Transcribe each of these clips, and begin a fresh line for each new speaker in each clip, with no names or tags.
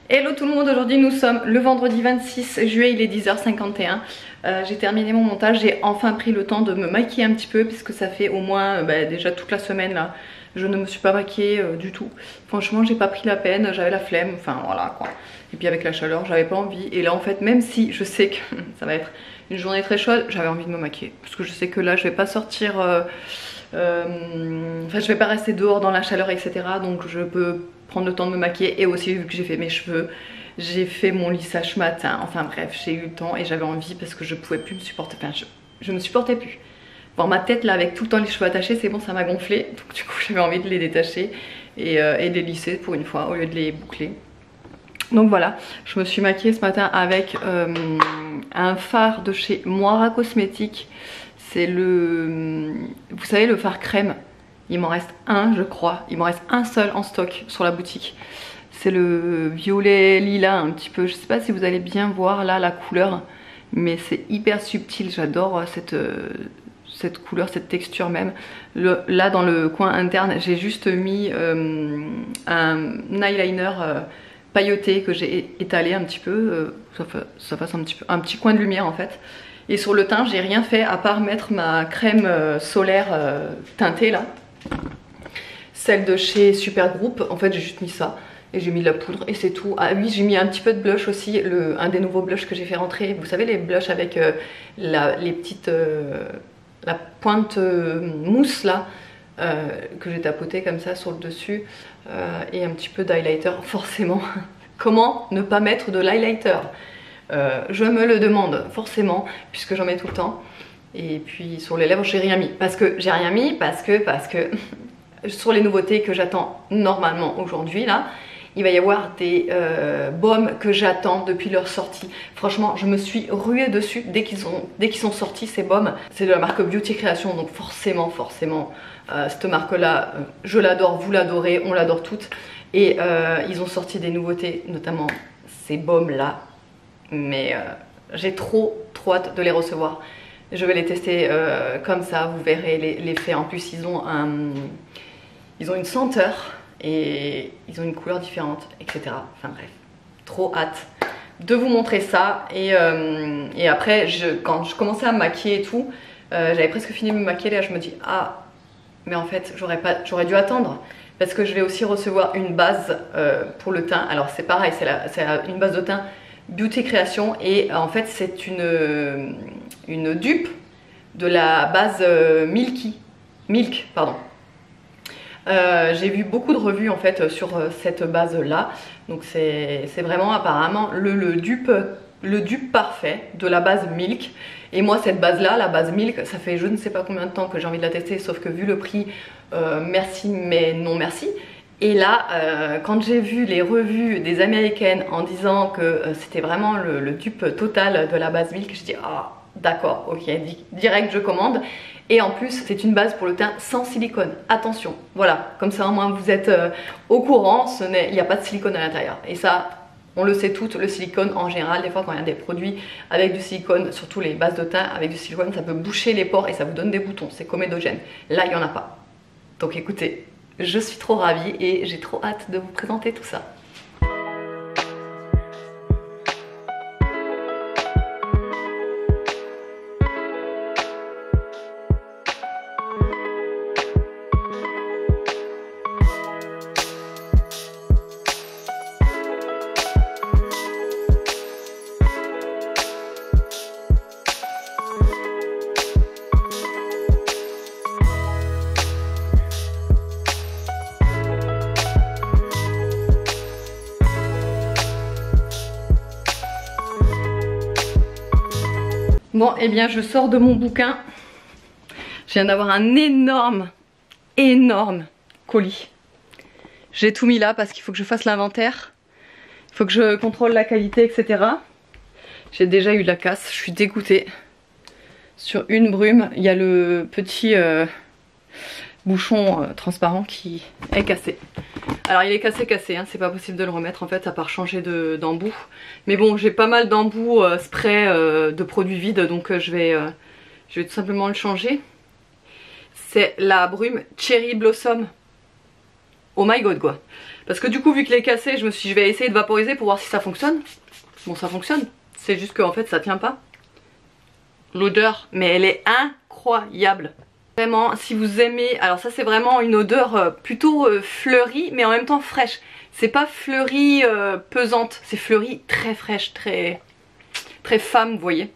Hello tout le monde, aujourd'hui nous sommes le vendredi 26 juillet, il est 10h51. J'ai terminé mon montage, j'ai enfin pris le temps de me maquiller un petit peu puisque ça fait au moins déjà toute la semaine là. Je ne me suis pas maquillée du tout. Franchement j'ai pas pris la peine, j'avais la flemme, enfin voilà quoi. Et puis avec la chaleur j'avais pas envie. Et là en fait même si je sais que ça va être une journée très chaude, j'avais envie de me maquiller. Parce que je sais que là je vais pas sortir, enfin je vais pas rester dehors dans la chaleur etc. Donc je peux prendre le temps de me maquiller. Et aussi vu que j'ai fait mes cheveux, j'ai fait mon lissage matin, enfin bref j'ai eu le temps et j'avais envie parce que je pouvais plus me supporter, enfin je me supportais plus. Voir ma tête là avec tout le temps les cheveux attachés, c'est bon, ça m'a gonflé, donc du coup j'avais envie de les détacher et de les lisser pour une fois au lieu de les boucler. Donc voilà, je me suis maquillée ce matin avec un fard de chez Moira Cosmétiques. C'est le, vous savez, le fard crème. Il m'en reste un je crois, il m'en reste un seul en stock sur la boutique. C'est le violet lilas un petit peu, je sais pas si vous allez bien voir là la couleur, mais c'est hyper subtil, j'adore cette couleur, cette texture même. Là dans le coin interne j'ai juste mis un eyeliner pailleté que j'ai étalé un petit peu, ça fasse un petit coin de lumière en fait. Et sur le teint j'ai rien fait à part mettre ma crème solaire teintée là, celle de chez Supergroup. En fait j'ai juste mis ça et j'ai mis de la poudre et c'est tout. Ah oui, j'ai mis un petit peu de blush aussi, un des nouveaux blushs que j'ai fait rentrer. Vous savez les blushs avec les petites, la pointe mousse là, que j'ai tapoté comme ça sur le dessus, et un petit peu d'highlighter forcément. Comment ne pas mettre de l'highlighter? Je me le demande forcément puisque j'en mets tout le temps. Et puis sur les lèvres j'ai rien mis, parce que sur les nouveautés que j'attends normalement aujourd'hui là, il va y avoir des baumes que j'attends depuis leur sortie. Franchement je me suis ruée dessus dès qu'ils sont sortis ces baumes. C'est de la marque Beauty Création, donc forcément cette marque là je l'adore, vous l'adorez, on l'adore toutes. Et ils ont sorti des nouveautés, notamment ces baumes là, mais j'ai trop hâte de les recevoir. Je vais les tester comme ça, vous verrez l'effet. En plus ils ont une senteur et ils ont une couleur différente, etc. Enfin bref, trop hâte de vous montrer ça. Et après quand je commençais à me maquiller et tout, j'avais presque fini de me maquiller, là je me dis ah mais en fait j'aurais dû attendre, parce que je vais aussi recevoir une base pour le teint. Alors c'est pareil, c'est une base de teint Beauty Création, et en fait c'est une dupe de la base Milk, pardon. J'ai vu beaucoup de revues en fait sur cette base là, donc c'est vraiment apparemment le dupe parfait de la base Milk. Et moi cette base là, la base Milk, ça fait je ne sais pas combien de temps que j'ai envie de la tester, sauf que vu le prix, merci mais non merci. Et là quand j'ai vu les revues des américaines en disant que c'était vraiment le dupe total de la base Milk, je dis ah d'accord, ok, direct je commande. Et en plus c'est une base pour le teint sans silicone, attention, voilà, comme ça au moins vous êtes au courant, il n'y a pas de silicone à l'intérieur. Et ça on le sait toutes, le silicone en général, des fois quand il y a des produits avec du silicone, surtout les bases de teint avec du silicone, ça peut boucher les pores et ça vous donne des boutons, c'est comédogène. Là il n'y en a pas. Donc écoutez, je suis trop ravie et j'ai trop hâte de vous présenter tout ça. Bon, et bien je sors de mon bouquin. Je viens d'avoir un énorme colis. J'ai tout mis là parce qu'il faut que je fasse l'inventaire. Il faut que je contrôle la qualité, etc. J'ai déjà eu de la casse, je suis dégoûtée. Sur une brume, il y a le petit bouchon transparent qui est cassé. Alors il est cassé, hein, c'est pas possible de le remettre en fait à part changer d'embout. Mais bon, j'ai pas mal d'embouts spray de produits vides, donc je vais tout simplement le changer. C'est la brume Cherry Blossom. Oh my god quoi. Parce que du coup vu qu'il est cassé, je me suis dit je vais essayer de vaporiser pour voir si ça fonctionne. Bon ça fonctionne, c'est juste qu'en fait ça tient pas. L'odeur, mais elle est incroyable. Vraiment, si vous aimez, alors ça c'est vraiment une odeur plutôt fleurie mais en même temps fraîche. C'est pas fleurie pesante, c'est fleurie très fraîche, très femme, vous voyez.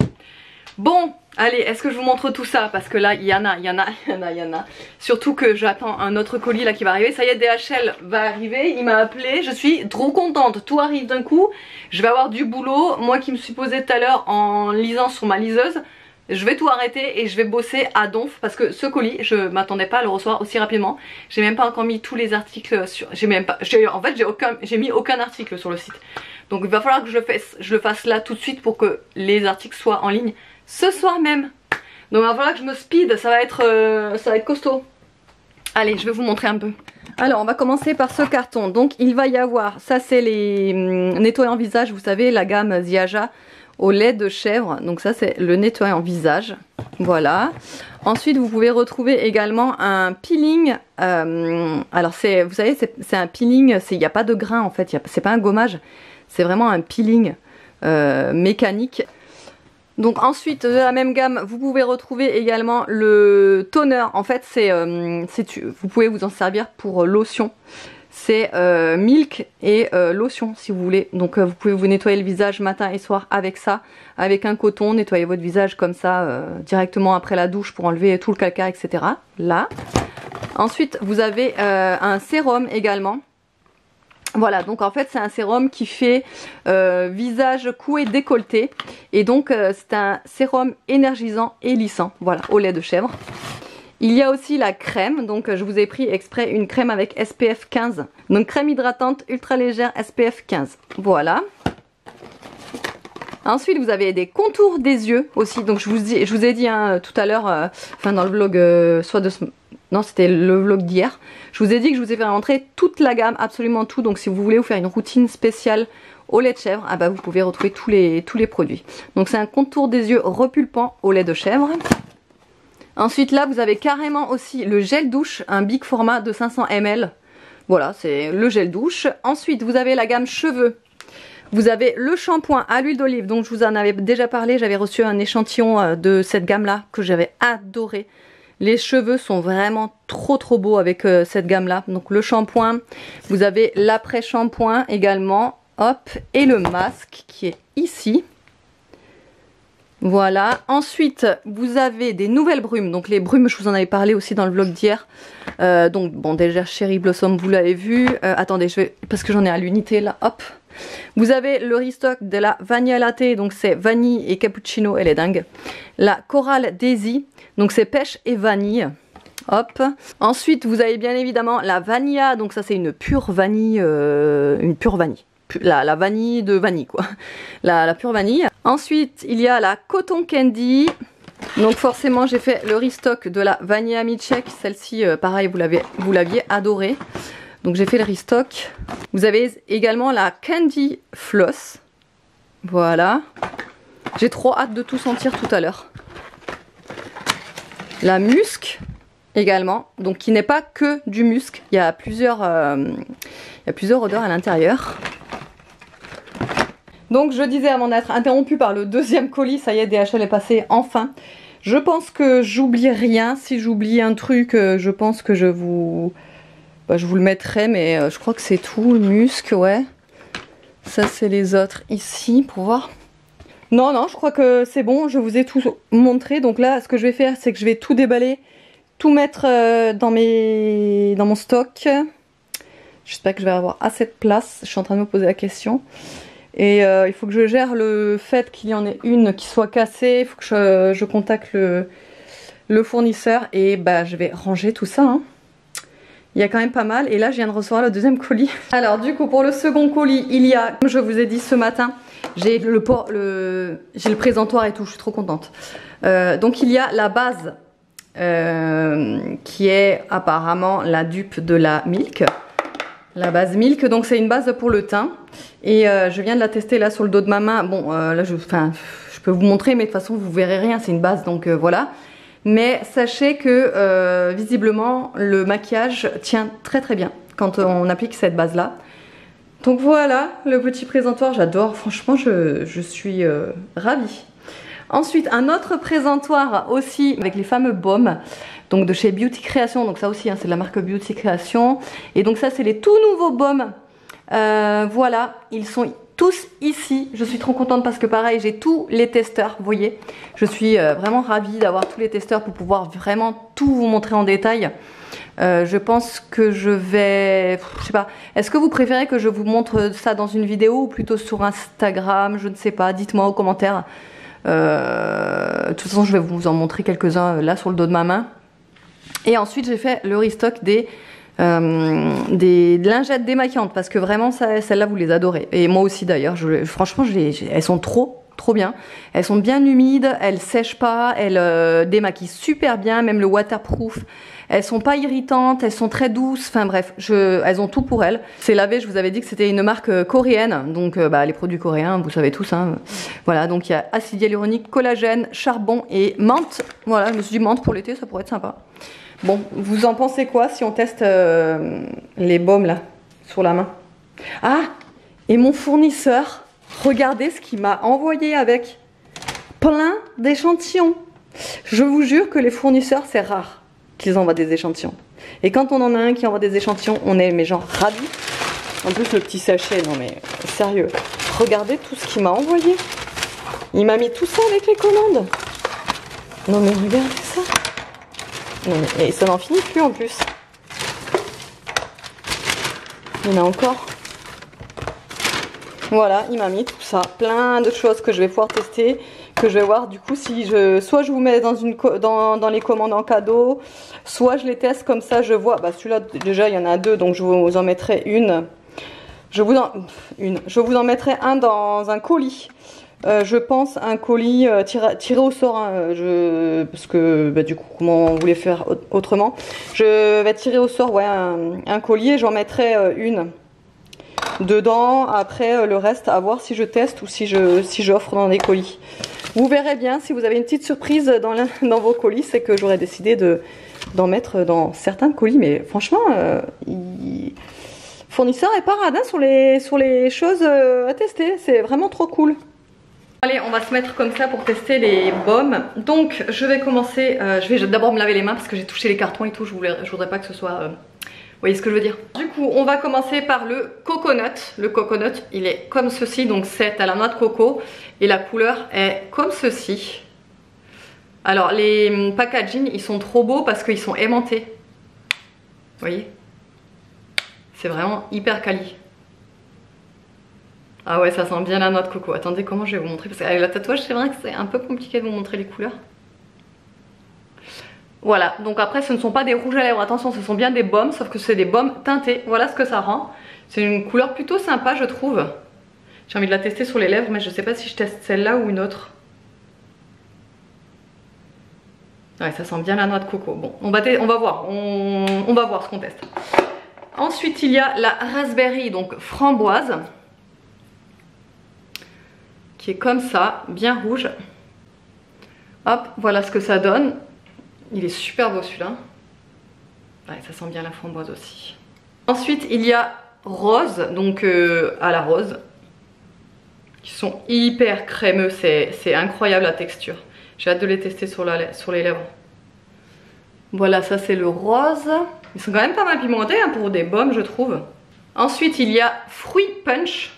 Bon, allez, est-ce que je vous montre tout ça? Parce que là, il y en a. Surtout que j'attends un autre colis là qui va arriver. Ça y est, DHL va arriver, il m'a appelé, je suis trop contente. Tout arrive d'un coup, je vais avoir du boulot. Moi qui me suis posée tout à l'heure en lisant sur ma liseuse, je vais tout arrêter et je vais bosser à donf parce que ce colis, je m'attendais pas à le recevoir aussi rapidement. J'ai même pas encore mis tous les articles sur... En fait, j'ai mis aucun article sur le site. Donc il va falloir que je le fasse là tout de suite pour que les articles soient en ligne ce soir même. Donc il va falloir que je me speed, ça va être costaud. Allez, je vais vous montrer un peu. Alors on va commencer par ce carton. Donc il va y avoir, ça c'est les nettoyants visage, vous savez la gamme Ziaja au lait de chèvre. Donc ça c'est le nettoyant visage. Voilà. Ensuite vous pouvez retrouver également un peeling. Alors vous savez c'est un peeling, il n'y a pas de grain en fait, c'est pas un gommage. C'est vraiment un peeling mécanique. Donc ensuite de la même gamme vous pouvez retrouver également le toner. En fait vous pouvez vous en servir pour lotion. C'est milk et lotion si vous voulez. Donc vous pouvez vous nettoyer le visage matin et soir avec ça. Avec un coton, nettoyer votre visage comme ça directement après la douche pour enlever tout le calcaire etc. Là. Ensuite vous avez un sérum également. Voilà, donc en fait c'est un sérum qui fait visage, cou et décolleté. Et donc c'est un sérum énergisant et lissant, voilà, au lait de chèvre. Il y a aussi la crème, donc je vous ai pris exprès une crème avec SPF 15. Donc crème hydratante ultra légère SPF 15, voilà. Ensuite vous avez des contours des yeux aussi, donc je vous ai dit hein, tout à l'heure, enfin dans le vlog non c'était le vlog d'hier, je vous ai dit que je vous ai fait rentrer toute la gamme, absolument tout, donc si vous voulez vous faire une routine spéciale au lait de chèvre, ah bah vous pouvez retrouver tous les produits. Donc c'est un contour des yeux repulpant au lait de chèvre. Ensuite là vous avez carrément aussi le gel douche, un big format de 500 ml. Voilà, c'est le gel douche. Ensuite vous avez la gamme cheveux. Vous avez le shampoing à l'huile d'olive, donc je vous en avais déjà parlé, j'avais reçu un échantillon de cette gamme là que j'avais adoré. Les cheveux sont vraiment trop beaux avec cette gamme là. Donc le shampoing, vous avez l'après-shampoing également, hop, et le masque qui est ici. Voilà, ensuite vous avez des nouvelles brumes, donc les brumes je vous en avais parlé aussi dans le vlog d'hier. Donc bon déjà Cherry Blossom vous l'avez vu, attendez parce que j'en ai à l'unité là, hop. Vous avez le restock de la Vanilla Latte, donc c'est vanille et cappuccino, elle est dingue. La Coral Daisy, donc c'est pêche et vanille. Hop. Ensuite vous avez bien évidemment la Vanilla, donc ça c'est une pure vanille, la vanille de vanille quoi, la pure vanille. Ensuite il y a la Cotton Candy, donc forcément j'ai fait le restock de la Vanilla Milkshake, celle-ci pareil vous l'aviez adorée. Donc j'ai fait le restock. Vous avez également la Candy Floss. Voilà. J'ai trop hâte de tout sentir tout à l'heure. La musc également. Donc qui n'est pas que du musc. Il y a plusieurs odeurs à l'intérieur. Donc je disais avant d'être interrompue par le deuxième colis, ça y est, DHL est passé enfin. Je pense que j'oublie rien. Si j'oublie un truc, je pense que je vous le mettrai, mais je crois que c'est tout. Le musc, ouais. Ça, c'est les autres ici pour voir. Non, je crois que c'est bon. Je vous ai tout montré. Donc là, ce que je vais faire, c'est que je vais tout déballer, tout mettre dans mon stock. J'espère que je vais avoir assez de place. Je suis en train de me poser la question. Et il faut que je gère le fait qu'il y en ait une qui soit cassée. Il faut que je contacte le fournisseur. Et bah, je vais ranger tout ça, hein. Il y a quand même pas mal et là je viens de recevoir le deuxième colis. Alors du coup pour le second colis il y a, comme je vous ai dit ce matin, j'ai le présentoir et tout, je suis trop contente. Donc il y a la base qui est apparemment la dupe de la Milk. La base Milk, donc c'est une base pour le teint. Et je viens de la tester là sur le dos de ma main. Bon là je peux vous montrer mais de toute façon vous verrez rien, c'est une base donc voilà. Mais sachez que visiblement le maquillage tient très bien quand on applique cette base là. Donc voilà le petit présentoir, j'adore, franchement je suis ravie. Ensuite un autre présentoir aussi avec les fameux baumes, donc de chez Beauty Création, donc ça aussi hein, c'est de la marque Beauty Création. Et donc ça c'est les tout nouveaux baumes, voilà, ils sont tous ici, je suis trop contente parce que pareil j'ai tous les testeurs, vous voyez. Je suis vraiment ravie d'avoir tous les testeurs pour pouvoir vraiment tout vous montrer en détail. Je pense que je vais, je sais pas, est-ce que vous préférez que je vous montre ça dans une vidéo ou plutôt sur Instagram, je ne sais pas, dites-moi aux commentaires. De toute façon je vais vous en montrer quelques-uns là sur le dos de ma main. Et ensuite j'ai fait le restock des lingettes démaquillantes parce que vraiment celles-là vous les adorez. Et moi aussi d'ailleurs, franchement elles sont trop bien. Elles sont bien humides, elles sèchent pas, elles démaquillent super bien, même le waterproof. Elles sont pas irritantes, elles sont très douces, enfin bref, elles ont tout pour elles. C'est lavé, je vous avais dit que c'était une marque coréenne, donc les produits coréens, vous savez tous. Hein. Voilà, donc il y a acide hyaluronique, collagène, charbon et menthe. Voilà, je me suis dit menthe pour l'été, ça pourrait être sympa. Bon, vous en pensez quoi si on teste les baumes là, sur la main? Ah, et mon fournisseur, regardez ce qu'il m'a envoyé avec plein d'échantillons. Je vous jure que les fournisseurs, c'est rare qu'ils envoient des échantillons. Et quand on en a un qui envoie des échantillons, on est mais genre ravis. En plus le petit sachet, non mais sérieux, regardez tout ce qu'il m'a envoyé. Il m'a mis tout ça avec les commandes. Non mais regardez ça. Non mais et ça n'en finit plus en plus. Il y en a encore. Voilà, il m'a mis tout ça, plein de choses que je vais pouvoir tester, que je vais voir du coup si soit je vous mets dans les commandes en cadeau, soit je les teste comme ça, je vois. Bah celui-là déjà il y en a deux, donc je vous en mettrai une. Je vous en mettrai un dans un colis. Je pense un colis tiré au sort, hein, parce que du coup comment on voulait faire autrement. Je vais tirer au sort ouais, un colis et j'en mettrai une dedans. Après le reste à voir si je teste ou si j'offre dans des colis. Vous verrez bien si vous avez une petite surprise dans vos colis, c'est que j'aurais décidé d'en mettre dans certains colis. Mais franchement, fournisseur est pas radin sur les choses à tester, c'est vraiment trop cool. Allez, on va se mettre comme ça pour tester les baumes. Donc je vais commencer, je vais d'abord me laver les mains parce que j'ai touché les cartons et tout, je voudrais pas que ce soit... Vous voyez ce que je veux dire? Du coup, on va commencer par le coconut. Le coconut, il est comme ceci, donc c'est à la noix de coco. Et la couleur est comme ceci. Alors, les packaging, ils sont trop beaux parce qu'ils sont aimantés. Vous voyez? C'est vraiment hyper quali. Ah ouais, ça sent bien la noix de coco. Attendez, comment je vais vous montrer? Parce qu'avec la tatouage, c'est vrai que c'est un peu compliqué de vous montrer les couleurs. Voilà, donc après ce ne sont pas des rouges à lèvres, attention, ce sont bien des baumes, sauf que c'est des baumes teintés. Voilà ce que ça rend. C'est une couleur plutôt sympa, je trouve. J'ai envie de la tester sur les lèvres, mais je sais pas si je teste celle-là ou une autre. Ouais, ça sent bien la noix de coco. Bon, on va voir, on va voir ce qu'on teste. Ensuite, il y a la raspberry, donc framboise, qui est comme ça, bien rouge. Hop, voilà ce que ça donne. Il est super beau celui-là. Ouais, ça sent bien la framboise aussi. Ensuite, il y a rose, donc à la rose, qui sont hyper crémeux. C'est incroyable la texture. J'ai hâte de les tester sur les lèvres. Voilà, ça c'est le rose. Ils sont quand même pas mal pimentés hein, pour des baumes, je trouve. Ensuite, il y a fruit punch.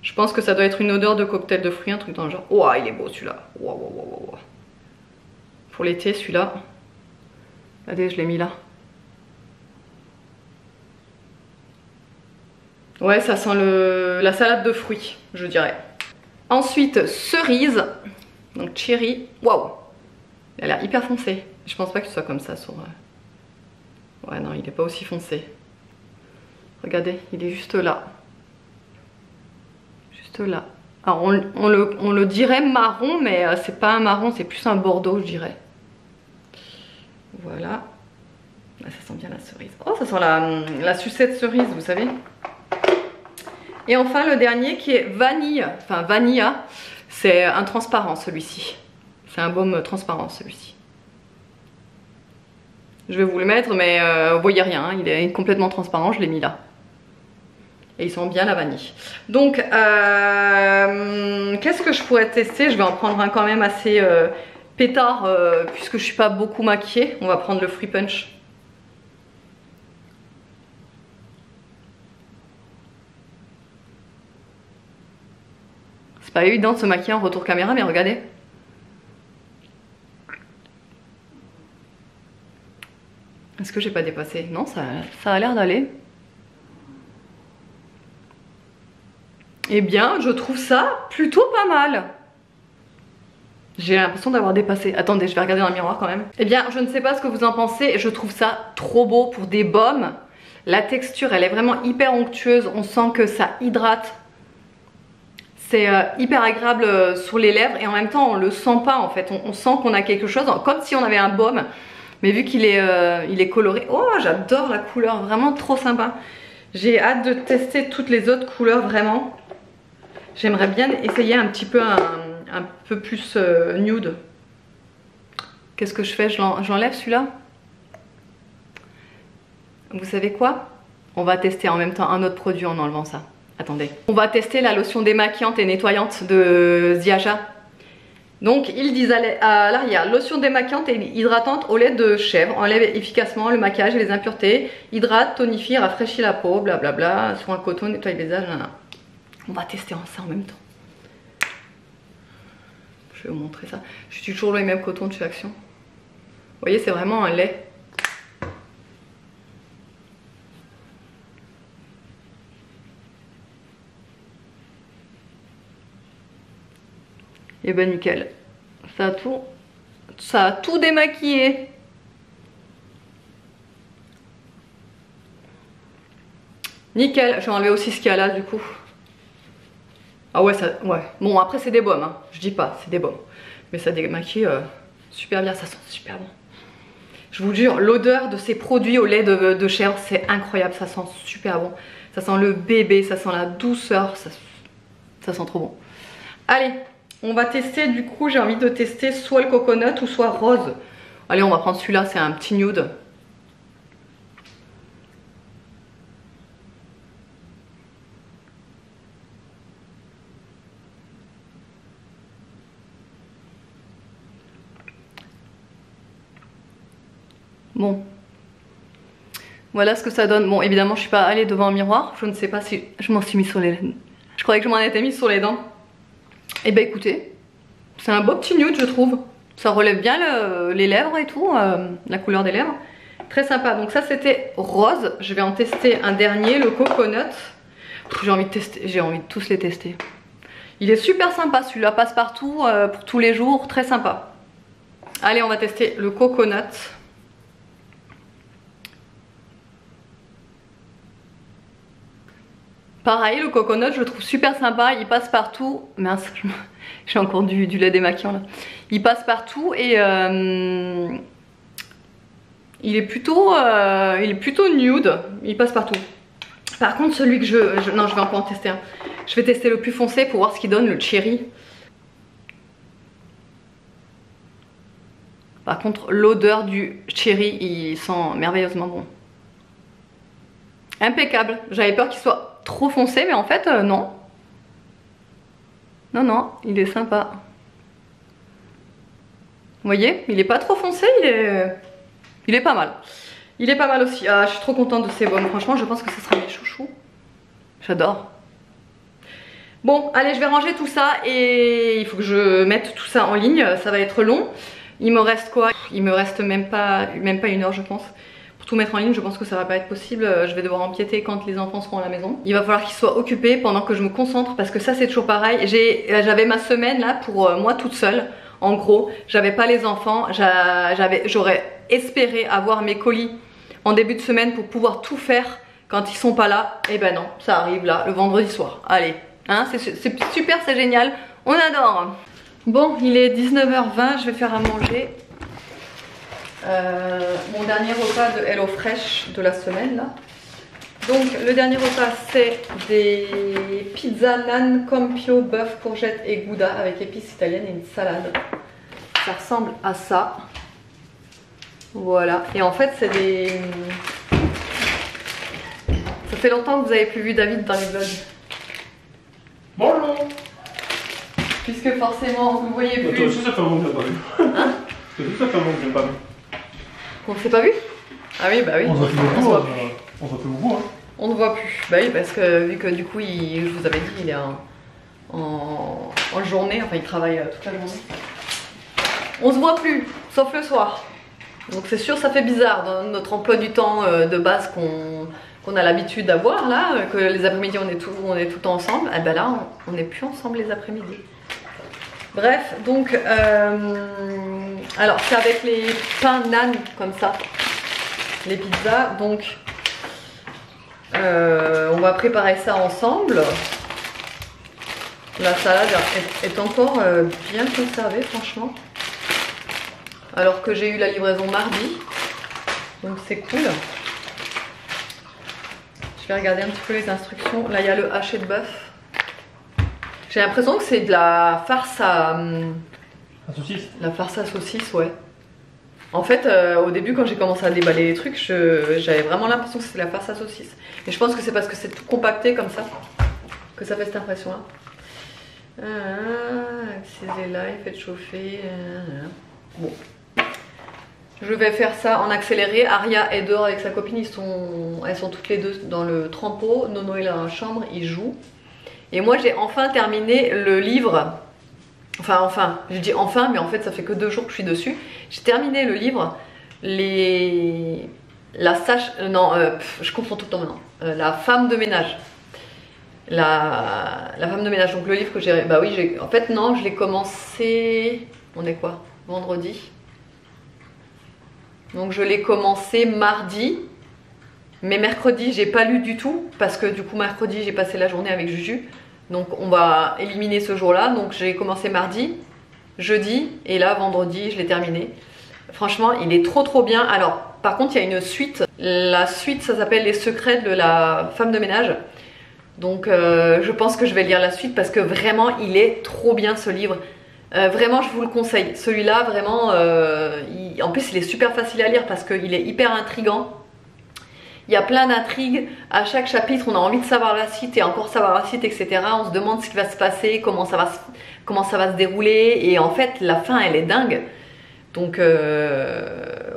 Je pense que ça doit être une odeur de cocktail de fruits, un truc dans le genre. Ouah, il est beau celui-là. Ouah, ouah, ouah, ouah. Pour l'été, celui-là. Regardez, je l'ai mis là. Ouais, ça sent la salade de fruits, je dirais. Ensuite, cerise. Donc cherry. Waouh. Il a l'air hyper foncé. Je pense pas que ce soit comme ça sur... Ouais, non, il n'est pas aussi foncé. Regardez, il est juste là. Là. Alors on le dirait marron, mais c'est pas un marron, c'est plus un bordeaux, je dirais. Voilà. Là, ça sent bien la cerise. Oh, ça sent la sucette cerise, vous savez. Et enfin, le dernier qui est vanille. Enfin, vanilla. C'est un transparent, celui-ci. C'est un baume transparent, celui-ci. Je vais vous le mettre, mais vous voyez rien, hein, il est complètement transparent, je l'ai mis là. Et il sent bien la vanille. Donc, qu'est-ce que je pourrais tester? Je vais en prendre un quand même assez pétard, puisque je suis pas beaucoup maquillée. On va prendre le Fruit Punch. C'est pas évident de se maquiller en retour caméra, mais regardez. Est-ce que j'ai pas dépassé? Non, ça a l'air d'aller. Eh bien, je trouve ça plutôt pas mal. J'ai l'impression d'avoir dépassé. Attendez, je vais regarder dans le miroir quand même. Eh bien, je ne sais pas ce que vous en pensez. Je trouve ça trop beau pour des baumes. La texture, elle est vraiment hyper onctueuse. On sent que ça hydrate. C'est hyper agréable sur les lèvres. Et en même temps, on le sent pas en fait. On sent qu'on a quelque chose, comme si on avait un baume. Mais vu qu'il est coloré. Oh, j'adore la couleur. Vraiment trop sympa. J'ai hâte de tester toutes les autres couleurs vraiment. J'aimerais bien essayer un petit peu un peu plus nude. Qu'est-ce que je fais? J'enlève celui-là. Vous savez quoi? On va tester en même temps un autre produit en enlevant ça. Attendez. On va tester la lotion démaquillante et nettoyante de Ziaja. Donc ils disent à l'arrière, lotion démaquillante et hydratante au lait de chèvre, enlève efficacement le maquillage et les impuretés, hydrate, tonifie, rafraîchit la peau, blablabla, sur un coton, nettoie le visage, nanana. On va tester ça en même temps. Je vais vous montrer ça. J'utilise toujours le même coton de chez Action. Vous voyez, c'est vraiment un lait. Et ben nickel. Ça a tout démaquillé. Nickel. Je vais enlever aussi ce qu'il y a là du coup. Ah ouais, ouais. Bon, après c'est des baumes, hein. Je dis pas, c'est des baumes. Mais ça démaquille super bien, ça sent super bon. Je vous jure, l'odeur de ces produits au lait de chèvre, c'est incroyable, ça sent super bon. Ça sent le bébé, ça sent la douceur, ça sent trop bon. Allez, on va tester, du coup, j'ai envie de tester soit le coconut ou soit rose. Allez, on va prendre celui-là, c'est un petit nude. Bon, voilà ce que ça donne. Bon, évidemment, je suis pas allée devant un miroir. Je ne sais pas si je m'en suis mis sur les dents. Je croyais que je m'en étais mis sur les dents. Et ben écoutez, c'est un beau petit nude, je trouve. Ça relève bien les lèvres et tout, la couleur des lèvres. Très sympa. Donc ça, c'était rose. Je vais en tester un dernier, le coconut. J'ai envie de tester, j'ai envie de tous les tester. Il est super sympa, celui-là passe partout pour tous les jours, très sympa. Allez, on va tester le coconut. Pareil, le coconut, je le trouve super sympa, il passe partout. Mince, j'ai encore du lait démaquillant là. Il passe partout et il est plutôt nude, il passe partout. Par contre, celui que non, je vais encore en tester un. Je vais tester le plus foncé pour voir ce qu'il donne, le cherry. Par contre, l'odeur du cherry, il sent merveilleusement bon. Impeccable. J'avais peur qu'il soit trop foncé, mais en fait, non. Non, non, il est sympa. Vous voyez, il est pas trop foncé, il est pas mal. Il est pas mal aussi. Ah, je suis trop contente de ces baumes. Franchement, je pense que ce sera mes chouchous. J'adore. Bon, allez, je vais ranger tout ça et il faut que je mette tout ça en ligne. Ça va être long. Il me reste quoi? Il me reste même pas une heure, je pense. Pour tout mettre en ligne, je pense que ça va pas être possible. Je vais devoir empiéter quand les enfants seront à la maison. Il va falloir qu'ils soient occupés pendant que je me concentre parce que ça, c'est toujours pareil. J'avais ma semaine là pour moi toute seule. En gros, j'avais pas les enfants. J'aurais espéré avoir mes colis en début de semaine pour pouvoir tout faire quand ils sont pas là. Et ben non, ça arrive là le vendredi soir. Allez, hein, c'est super, c'est génial. On adore. Bon, il est 19h20, je vais faire à manger. Mon dernier repas de HelloFresh de la semaine là. Donc le dernier repas c'est des pizzas nan compio bœuf, courgette et gouda avec épices italiennes et une salade. Ça ressemble à ça. Voilà, et en fait c'est des... Ça fait longtemps que vous avez plus vu David dans les vlogs.
Bonjour.
Puisque forcément vous le voyez plus.
Toi aussi ça fait un moment que je l'ai pas vu.
Hein?
Toi aussi ça fait un moment que je l'ai pas vu.
On s'est pas vu? Ah oui, bah oui.
On se fait beaucoup,
voit
on se fait beaucoup, hein.
On ne voit plus. Bah oui, parce que vu que du coup, je vous avais dit, il est en journée, enfin il travaille toute la journée. On se voit plus, sauf le soir. Donc c'est sûr, ça fait bizarre dans notre emploi du temps de base qu'on a l'habitude d'avoir là, que les après-midi on est tout le temps ensemble. Et ben là, on n'est plus ensemble les après-midi. Bref, donc, alors c'est avec les pains nan comme ça, les pizzas. Donc, on va préparer ça ensemble. La salade est encore bien conservée, franchement. Alors que j'ai eu la livraison mardi, donc c'est cool. Je vais regarder un petit peu les instructions. Là, il y a le haché de bœuf. J'ai l'impression que c'est de la farce à...
La saucisse.
La farce à saucisse, ouais. En fait, au début, quand j'ai commencé à déballer les trucs, j'avais vraiment l'impression que c'était la farce à saucisse. Et je pense que c'est parce que c'est tout compacté comme ça que ça fait cette impression-là. C'est là, il fait chauffer. Bon. Je vais faire ça en accéléré. Aria est dehors avec sa copine, elles sont toutes les deux dans le trempeau. Nono est là dans la chambre, ils jouent. Et moi j'ai enfin terminé le livre. Enfin, je dis enfin, mais en fait ça fait que 2 jours que je suis dessus. J'ai terminé le livre. Je confonds tout le temps maintenant. La femme de ménage. La femme de ménage, donc le livre que j'ai... Bah oui, en fait non, je l'ai commencé... On est quoi? Vendredi. Donc je l'ai commencé mardi, mais mercredi j'ai pas lu du tout parce que du coup mercredi j'ai passé la journée avec Juju, donc on va éliminer ce jour là. Donc j'ai commencé mardi, jeudi et là vendredi je l'ai terminé. Franchement il est trop bien. Alors par contre il y a une suite, la suite ça s'appelle Les secrets de la femme de ménage. Donc je pense que je vais lire la suite parce que vraiment il est trop bien ce livre. Vraiment je vous le conseille, celui-là vraiment, en plus il est super facile à lire parce qu'il est hyper intriguant. Il y a plein d'intrigues, à chaque chapitre on a envie de savoir la suite et encore savoir la suite, etc. On se demande ce qui va se passer, comment ça va se dérouler, et en fait la fin elle est dingue. Donc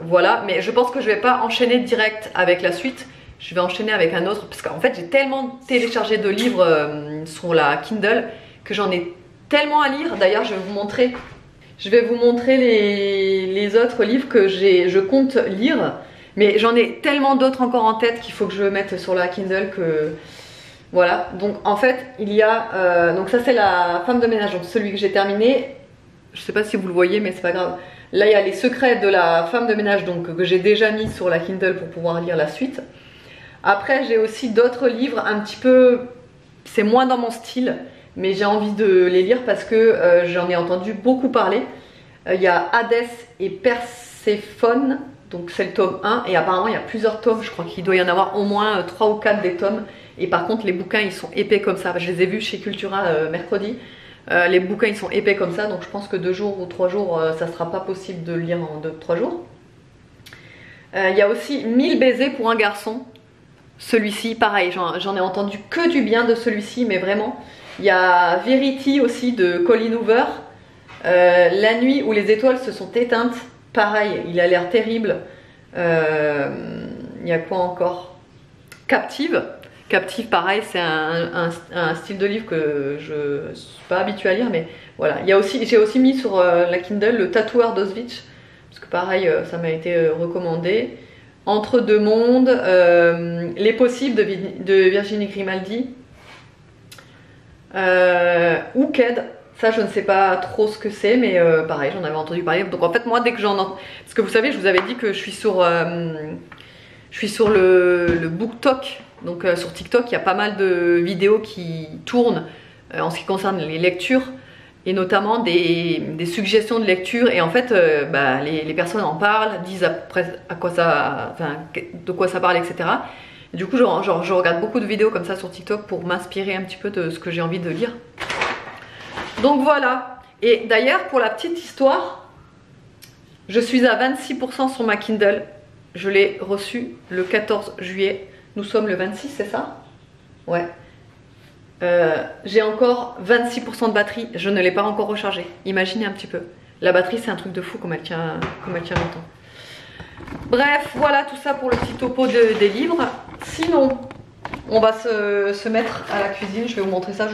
voilà, mais je pense que je vais pas enchaîner direct avec la suite, je vais enchaîner avec un autre parce qu'en fait j'ai tellement téléchargé de livres sur la Kindle que j'en ai tellement à lire. D'ailleurs je vais vous montrer les autres livres que je compte lire, mais j'en ai tellement d'autres encore en tête qu'il faut que je mette sur la Kindle que voilà. Donc en fait il y a donc ça c'est la femme de ménage, donc celui que j'ai terminé. Je sais pas si vous le voyez mais c'est pas grave. Là il y a Les secrets de la femme de ménage, donc que j'ai déjà mis sur la Kindle pour pouvoir lire la suite. Après j'ai aussi d'autres livres un petit peu, c'est moins dans mon style, mais j'ai envie de les lire parce que j'en ai entendu beaucoup parler. Il y a Hadès et Perséphone, donc c'est le tome 1, et apparemment il y a plusieurs tomes, je crois qu'il doit y en avoir au moins 3 ou 4 des tomes. Et par contre les bouquins ils sont épais comme ça, je les ai vus chez Cultura mercredi. Les bouquins ils sont épais comme ça, donc je pense que 2 jours ou 3 jours ça sera pas possible de le lire en 2-3 jours. Il y a aussi 1000 baisers pour un garçon. Celui-ci pareil, j'en ai entendu que du bien de celui-ci, mais vraiment. Il y a Verity aussi de Colleen Hoover, La nuit où les étoiles se sont éteintes, pareil, il a l'air terrible. Il y a quoi encore? Captive, pareil, c'est un style de livre que je ne suis pas habituée à lire, mais voilà. J'ai aussi mis sur la Kindle Le tatoueur d'Auschwitz, parce que pareil, ça m'a été recommandé. Entre deux mondes, Les possibles de Virginie Grimaldi. Hooked, ça je ne sais pas trop ce que c'est, mais pareil j'en avais entendu parler. Donc en fait moi dès que j'en entends, parce que vous savez je vous avais dit que je suis sur le BookTok, donc sur TikTok il y a pas mal de vidéos qui tournent en ce qui concerne les lectures et notamment des suggestions de lecture, et en fait les personnes en parlent, disent après de quoi ça parle, etc. Du coup, je regarde beaucoup de vidéos comme ça sur TikTok pour m'inspirer un petit peu de ce que j'ai envie de lire. Donc voilà. Et d'ailleurs, pour la petite histoire, Je suis à 26% sur ma Kindle. Je l'ai reçu le 14 juillet. Nous sommes le 26, c'est ça? Ouais. J'ai encore 26% de batterie. Je ne l'ai pas encore rechargée. Imaginez un petit peu. La batterie, c'est un truc de fou comme elle tient longtemps. Bref, voilà tout ça pour le petit topo des livres. Sinon, on va se mettre à la cuisine. Je vais vous montrer ça.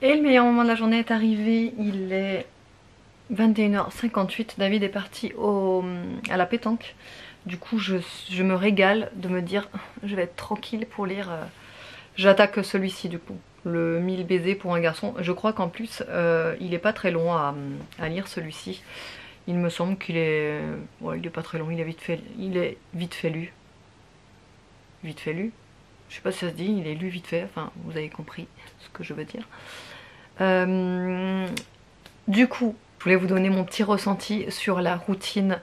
Et le meilleur moment de la journée est arrivé, il est 21h58, David est parti à la pétanque. Du coup je me régale de me dire je vais être tranquille pour lire. J'attaque celui-ci du coup, le 1000 baisers pour un garçon. Je crois qu'en plus il est pas très long à lire celui-ci. Il me semble qu'il est... Ouais, il est pas très long, il est vite fait lu. Vite fait lu. Je sais pas si ça se dit, il est lu vite fait, enfin vous avez compris ce que je veux dire. Du coup, je voulais vous donner mon petit ressenti sur la routine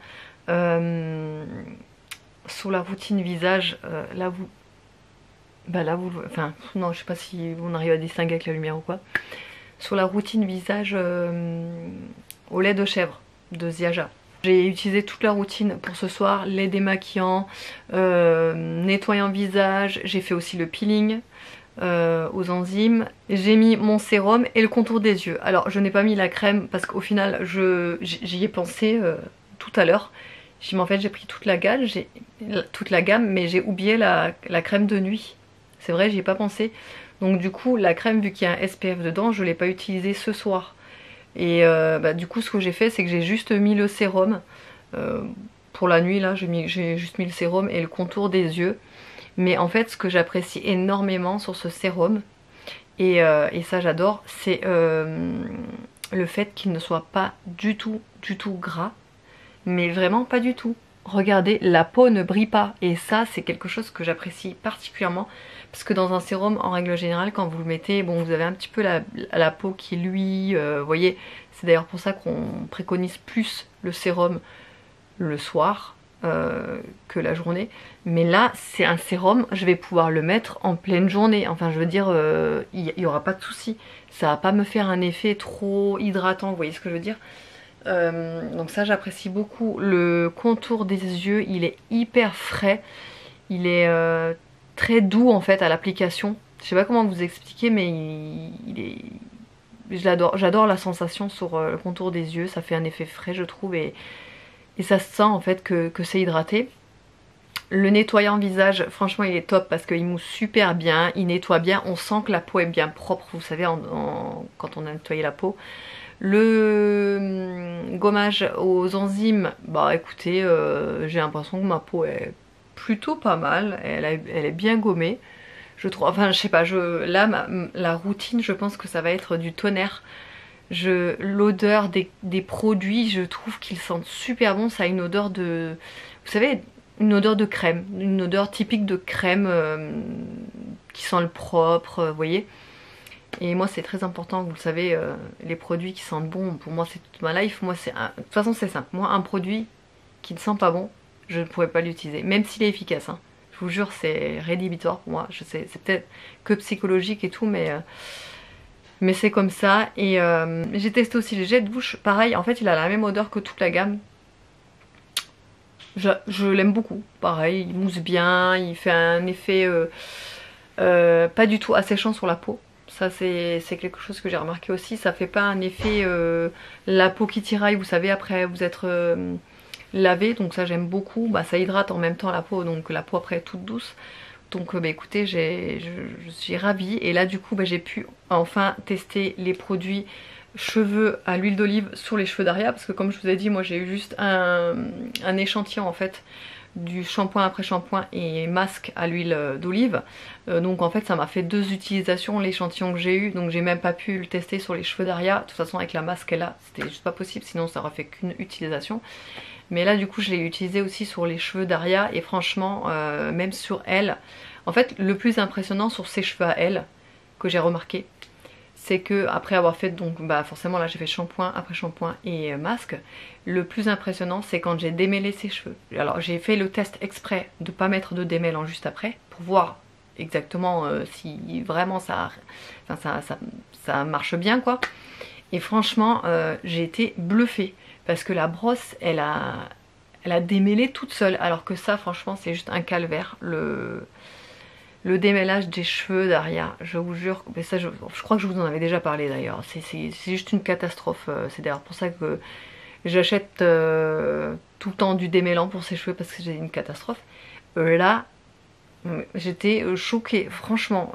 visage. Là vous, enfin non, je sais pas si on arrive à distinguer avec la lumière ou quoi. Sur la routine visage au lait de chèvre de Ziaja. J'ai utilisé toute la routine pour ce soir, lait démaquillant, nettoyant visage, j'ai fait aussi le peeling aux enzymes, j'ai mis mon sérum et le contour des yeux. Alors je n'ai pas mis la crème parce qu'au final j'y ai pensé tout à l'heure. En fait j'ai pris toute la gamme mais j'ai oublié la crème de nuit. C'est vrai, j'y ai pas pensé. Donc du coup la crème, vu qu'il y a un SPF dedans, je ne l'ai pas utilisée ce soir. Et du coup ce que j'ai fait, c'est que j'ai juste mis le sérum. Pour la nuit là, j'ai juste mis le sérum et le contour des yeux. Mais en fait ce que j'apprécie énormément sur ce sérum, et ça j'adore, c'est le fait qu'il ne soit pas du tout gras. Mais vraiment pas du tout. Regardez, la peau ne brille pas. Et ça c'est quelque chose que j'apprécie particulièrement. Parce que dans un sérum, en règle générale, quand vous le mettez, bon, vous avez un petit peu la peau qui luit. Vous voyez, c'est d'ailleurs pour ça qu'on préconise plus le sérum le soir que la journée. Mais là, c'est un sérum, je vais pouvoir le mettre en pleine journée. Enfin, je veux dire, il n'y aura pas de souci. Ça va pas me faire un effet trop hydratant, vous voyez ce que je veux dire. Donc ça, j'apprécie beaucoup. Le contour des yeux, il est hyper frais. Il est... très doux en fait à l'application. Je sais pas comment vous expliquer, mais j'adore la sensation sur le contour des yeux. Ça fait un effet frais je trouve, et ça se sent en fait que c'est hydraté. Le nettoyant visage, franchement il est top parce qu'il mousse super bien, il nettoie bien, on sent que la peau est bien propre, vous savez, quand on a nettoyé la peau. Le gommage aux enzymes, bah écoutez, j'ai l'impression que ma peau est plutôt pas mal, elle est bien gommée, je trouve. Enfin je sais pas, là la routine, je pense que ça va être du tonnerre. L'odeur des produits, je trouve qu'ils sentent super bon. Ça a une odeur de, vous savez, une odeur de crème, une odeur typique de crème qui sent le propre, vous voyez. Et moi c'est très important, vous le savez, les produits qui sentent bon, pour moi c'est toute ma life. Moi c'est de toute façon c'est simple, moi un produit qui ne sent pas bon, je ne pourrais pas l'utiliser, même s'il est efficace, hein. Je vous jure c'est rédhibitoire pour moi. Je sais, c'est peut-être que psychologique et tout, mais c'est comme ça. Et j'ai testé aussi les jets de bouche, pareil, en fait il a la même odeur que toute la gamme. Je l'aime beaucoup, pareil, il mousse bien, il fait un effet pas du tout asséchant sur la peau. Ça c'est quelque chose que j'ai remarqué aussi, ça fait pas un effet la peau qui tiraille, vous savez, après vous être lavé, donc ça j'aime beaucoup. Bah, ça hydrate en même temps la peau, donc la peau après est toute douce. Donc bah, écoutez, je suis ravie. Et là du coup bah, j'ai pu enfin tester les produits cheveux à l'huile d'olive sur les cheveux d'Aria, parce que comme je vous ai dit, moi j'ai eu juste un échantillon en fait du shampoing après shampoing et masque à l'huile d'olive. Donc en fait ça m'a fait 2 utilisations l'échantillon que j'ai eu, donc j'ai même pas pu le tester sur les cheveux d'Aria. De toute façon avec la masque qu'elle a, c'était juste pas possible, sinon ça aurait fait qu'une utilisation. Mais là du coup je l'ai utilisé aussi sur les cheveux d'Aria, et franchement même sur elle, en fait le plus impressionnant sur ses cheveux à elle, que j'ai remarqué, c'est que après avoir fait, donc bah forcément là j'ai fait shampoing après shampoing et masque, le plus impressionnant c'est quand j'ai démêlé ses cheveux. Alors j'ai fait le test exprès de pas mettre de démêlant juste après pour voir exactement si vraiment ça marche bien quoi. Et franchement j'ai été bluffée parce que la brosse elle a démêlé toute seule, alors que ça franchement c'est juste un calvaire. Le démêlage des cheveux d'Aria, je vous jure, mais ça je crois que je vous en avais déjà parlé d'ailleurs, c'est juste une catastrophe. C'est d'ailleurs pour ça que j'achète tout le temps du démêlant pour ses cheveux, parce que c'est une catastrophe. Là, j'étais choquée, franchement,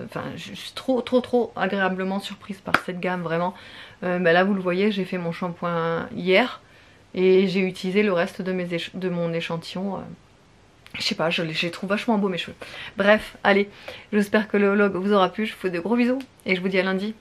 enfin je suis trop agréablement surprise par cette gamme, vraiment. Bah là vous le voyez, j'ai fait mon shampoing hier, et j'ai utilisé le reste de mon échantillon. Je sais pas, je les trouve vachement beaux mes cheveux. Bref, allez, j'espère que le vlog vous aura plu, je vous fais de gros bisous et je vous dis à lundi.